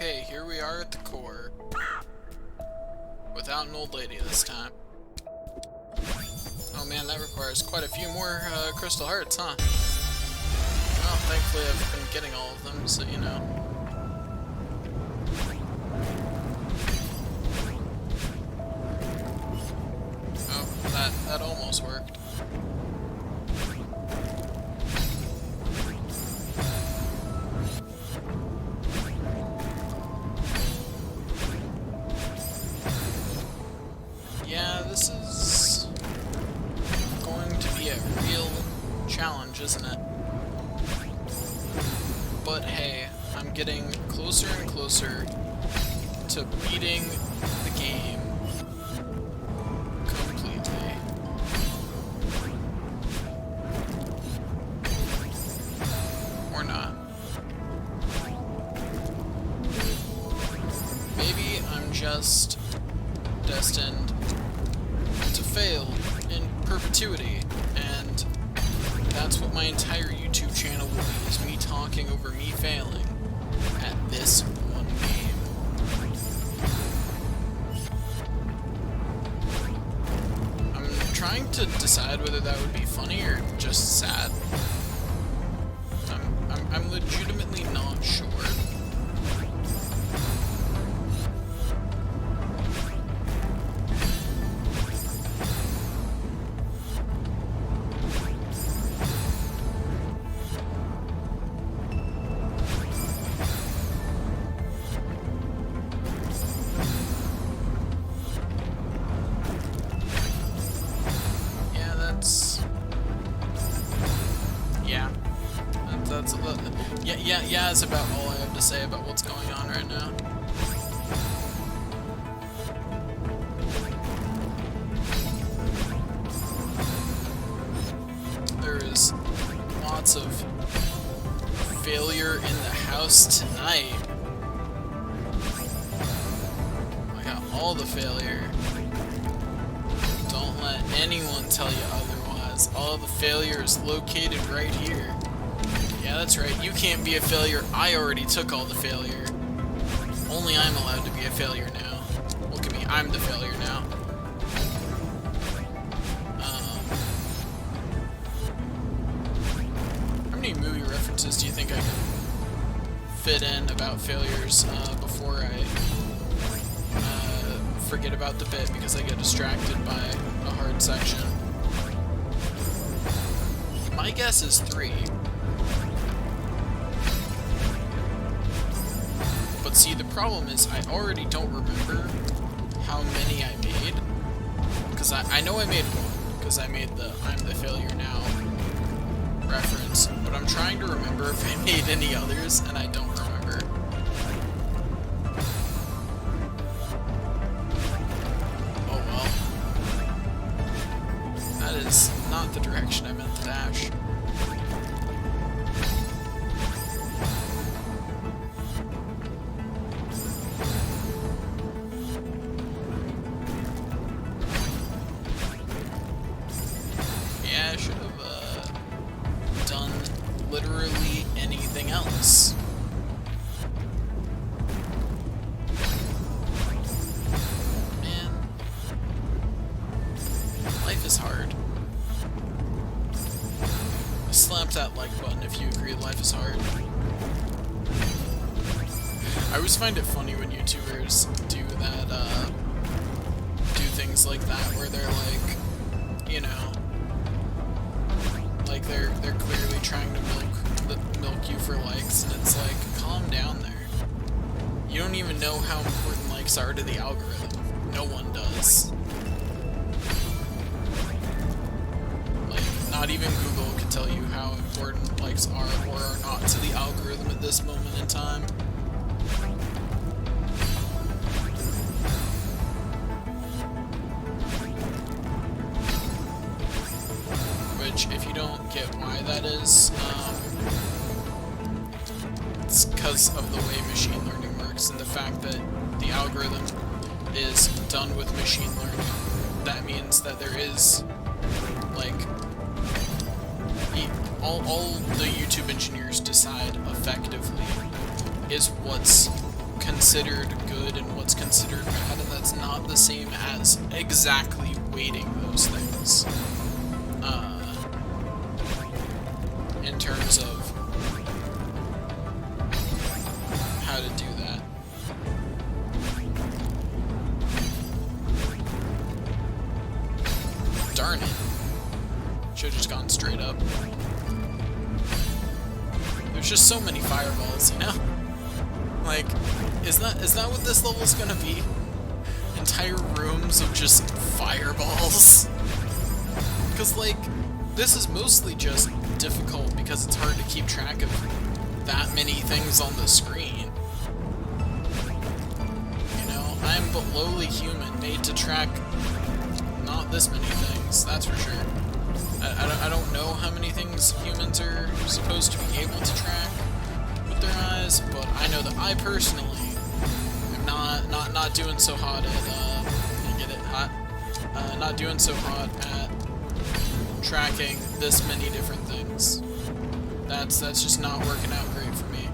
Okay, here we are at the core. Without an old lady this time. Oh man, that requires quite a few more crystal hearts, huh? Well, thankfully I've been getting all of them, so you know. Oh, that almost worked. Yeah, this is going to be a real challenge, isn't it? But hey, I'm getting closer and closer to beating the game completely. Or not. Maybe I'm just destined to fail in perpetuity, and that's what my entire YouTube channel will be, is me talking over me failing at this one game. I'm trying to decide whether that would be funny or just sad. I'm legitimately not sure. Yeah, that's about all I have to say about what's going on right now. There is lots of failure in the house tonight. I got all the failure. Don't let anyone tell you otherwise. All of the failure is located right here. Yeah, that's right. You can't be a failure. I already took all the failure. Only I'm allowed to be a failure now. Look at me. I'm the failure now. How many movie references do you think I can fit in about failures before I forget about the bit because I get distracted by a hard section? My guess is 3. But see, the problem is I already don't remember how many I made, because I know I made one, because I made the I'm the failure now reference, but I'm trying to remember if I made any others, and I don't remember. Oh well. That is not the direction I meant to dash. I should have done literally anything else. Man, life is hard. Slap that like button if you agree life is hard. I always find it funny when YouTubers do that, do things like that where they're like, you know, like they're clearly trying to milk you for likes, and it's like, calm down there. You don't even know how important likes are to the algorithm. No one does. Like, not even Google can tell you how important likes are or are not to the algorithm at this moment in time. If you don't get why that is, it's because of the way machine learning works and the fact that the algorithm is done with machine learning. That means that there is, like, all the YouTube engineers decide effectively is what's considered good and what's considered bad, and that's not the same as exactly weighting those things. In terms of how to do that. Darn it. Should've just gone straight up. There's just so many fireballs, you know? Like, is that what this level's gonna be? Entire rooms of just fireballs? Because, like, this is mostly just difficult because it's hard to keep track of that many things on the screen. You know, I'm but lowly human, made to track not this many things, that's for sure. I don't know how many things humans are supposed to be able to track with their eyes, but I know that I personally am not doing so hot at get it hot. Not doing so hot at tracking this many different things. That's just not working out great for me.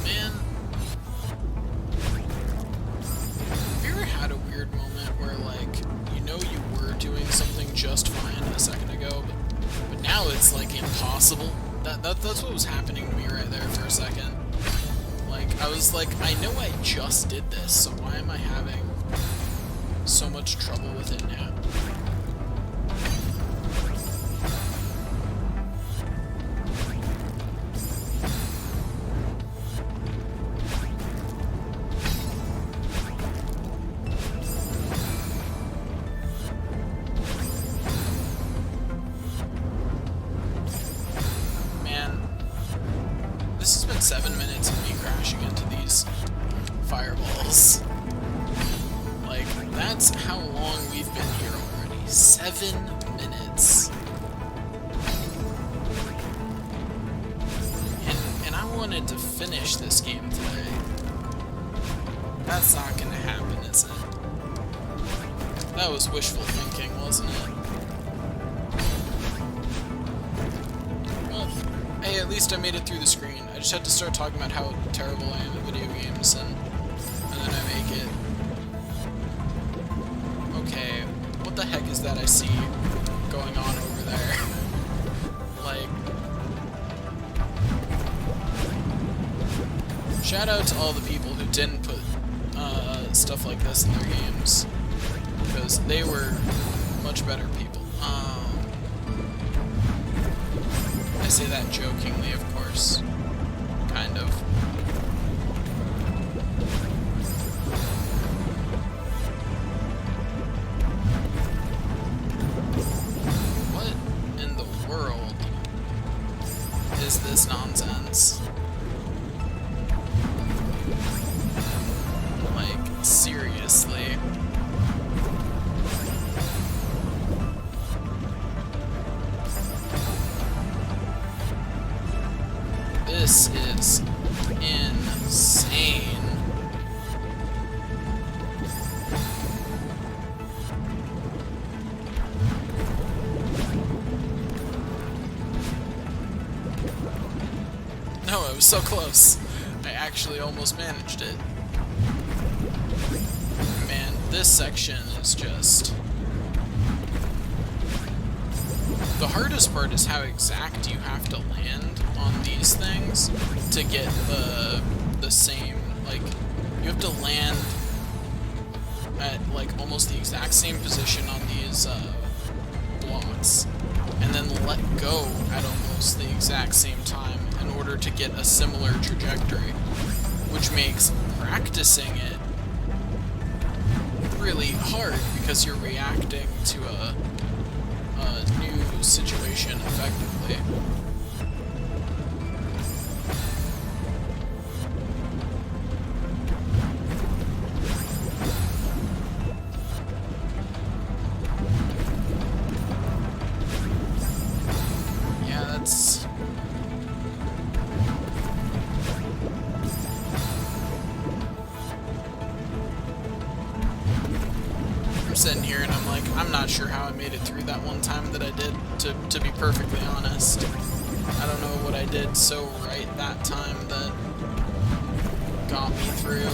Man, have you ever had a weird moment where, like, you know you were doing something just fine a second ago, but now it's like impossible? That's what was happening to me right there for a second. Like, I was like, I know I just did this, so why am I having so much trouble with it now? This has been 7 minutes of me crashing into these fireballs. Like, that's how long we've been here already. 7 minutes. And I wanted to finish this game today. That's not gonna happen, is it? That was wishful thinking, wasn't it? Hey, at least I made it through the screen. I just had to start talking about how terrible I am at video games, and then I make it. Okay, what the heck is that I see going on over there? Like, shout out to all the people who didn't put stuff like this in their games, because they were much better people. I say that jokingly, of course. Kind of. What in the world is this nonsense? Like, seriously. This is insane. No, I was so close. I actually almost managed it. Man, this section is just... The hardest part is how exact you have to land on these things to get the same, like, you have to land at, like, almost the exact same position on these blocks, and then let go at almost the exact same time in order to get a similar trajectory, which makes practicing it really hard because you're reacting to a new situation effectively. Yeah, that's... I'm sitting here and I'm like, I'm not sure how I made it through that one time that I did, to be perfectly honest. I don't know what I did so right that time that got me through.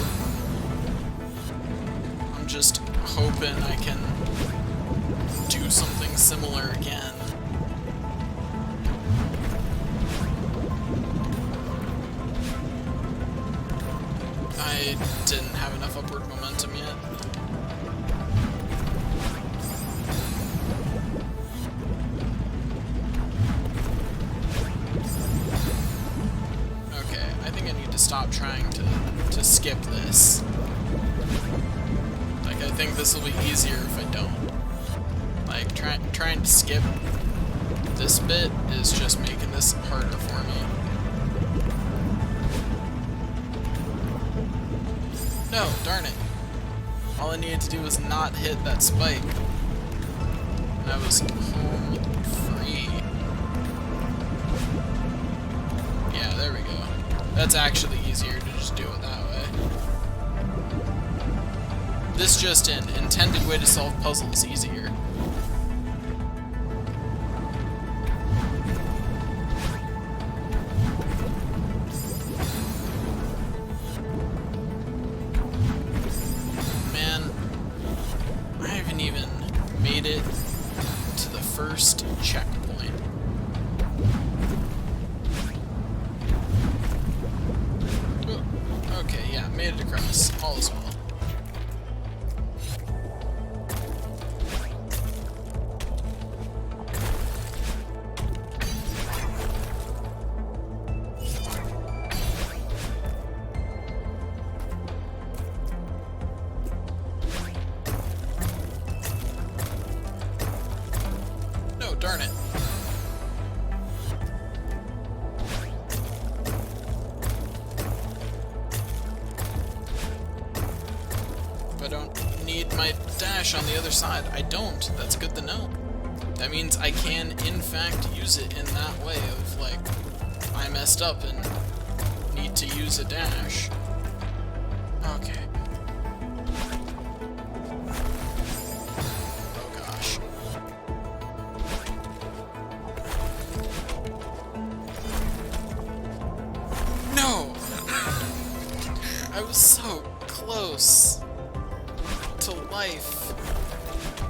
I'm just hoping I can do something similar again. I didn't have enough upward momentum yet. Okay, I think I need to stop trying to skip this. Like, I think this will be easier if I don't. Like, trying to skip this bit is just making this harder for me. No, darn it. All I needed to do was not hit that spike. And I was home free. Yeah, there we go. That's actually easier to just do it that way. This just an intended way to solve puzzles easier. Made it to the first checkpoint. Oh, okay, yeah, made it across. All is well. Darn it. I don't need my dash on the other side. I don't. That's good to know. That means I can, in fact, use it in that way of, like, I messed up and need to use a dash. Okay. No! I was so close to life.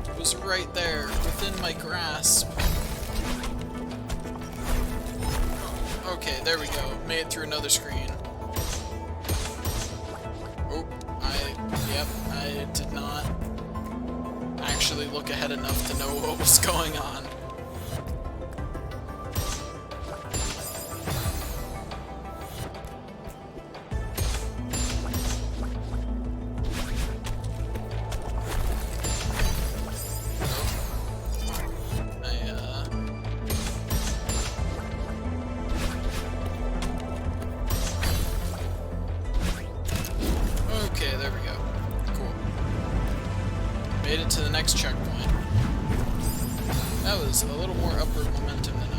It was right there, within my grasp. Okay, there we go. Made it through another screen. Oh, I did not actually look ahead enough to know what was going on. Okay, there we go. Cool. Made it to the next checkpoint. That was a little more upward momentum than I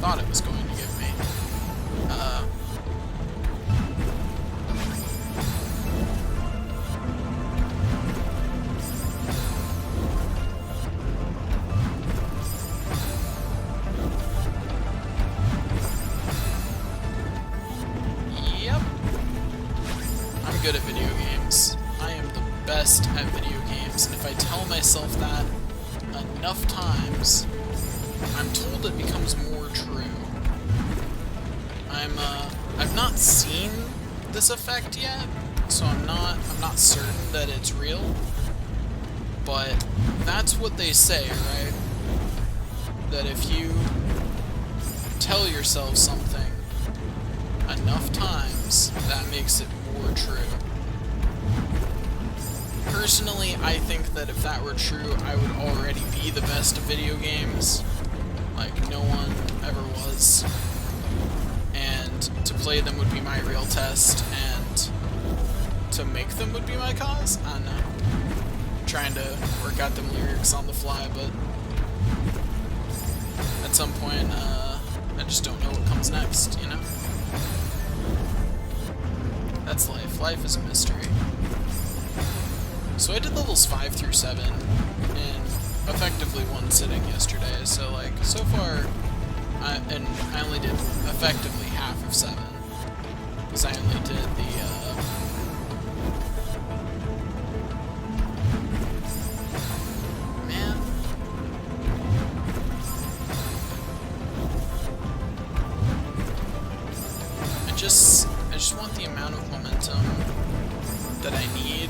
thought it was going to give me. Yep. I'm good at video games. I am the best at video games, and if I tell myself that enough times, I'm told it becomes more true. I've not seen this effect yet, so I'm not certain that it's real, but that's what they say, right? That if you tell yourself something enough times, that makes it more true. Personally, I think that if that were true, I would already be the best at video games, like no one ever was, and to play them would be my real test, and to make them would be my cause? I don't know. I'm trying to work out them lyrics on the fly, but at some point, I just don't know what comes next, you know? That's life. Life is a mystery. So I did levels 5 through 7 in effectively one sitting yesterday, so like, so far, I only did effectively half of 7. Because I only did the, man. I just want the amount of momentum that I need,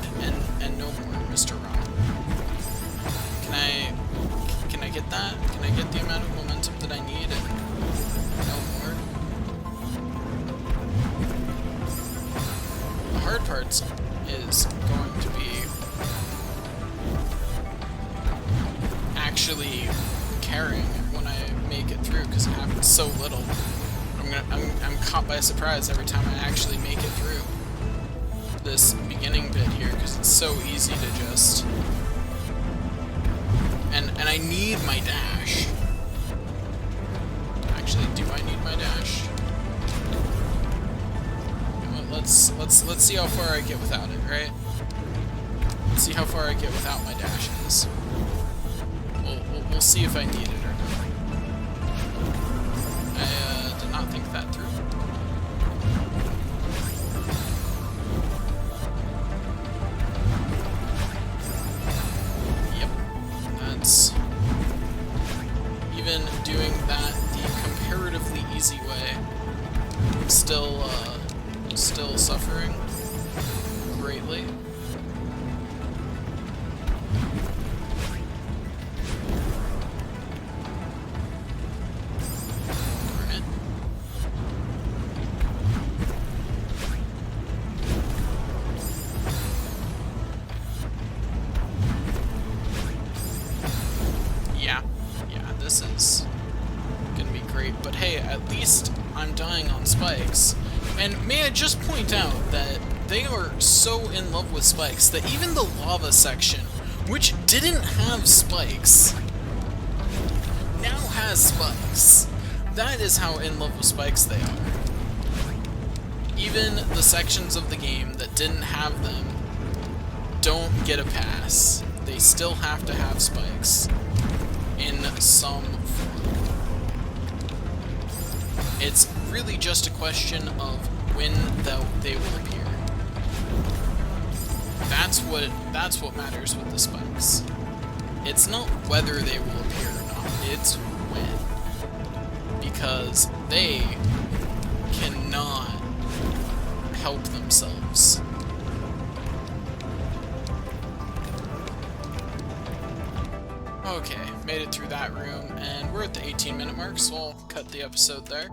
and no more, Mr. Ron. Can I get that? Can I get the amount of momentum that I need and no more? The hard part is going to be actually caring when I make it through, because it happens so little. I'm caught by surprise every time I actually make it through this beginning bit here, because it's so easy to just... And I need my dash. Actually, do I need my dash? Well, let's see how far I get without it, right? Let's see how far I get without my dashes. We'll see if I need it or not. I did not think that through. Even doing that the comparatively easy way, I'm still suffering greatly. Darn it. Yeah, this is gonna be great, but hey, at least I'm dying on spikes. And may I just point out that they are so in love with spikes that even the lava section, which didn't have spikes, now has spikes. That is how in love with spikes they are. Even the sections of the game that didn't have them don't get a pass. They still have to have spikes in some form. It's really just a question of when they will appear. That's what matters with the spikes. It's not whether they will appear or not, it's when. Because they cannot help themselves. Okay, made it through that room, and we're at the 18-minute mark, so I'll cut the episode there.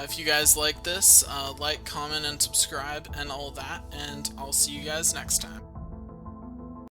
If you guys like this, like, comment, and subscribe, and all that, and I'll see you guys next time.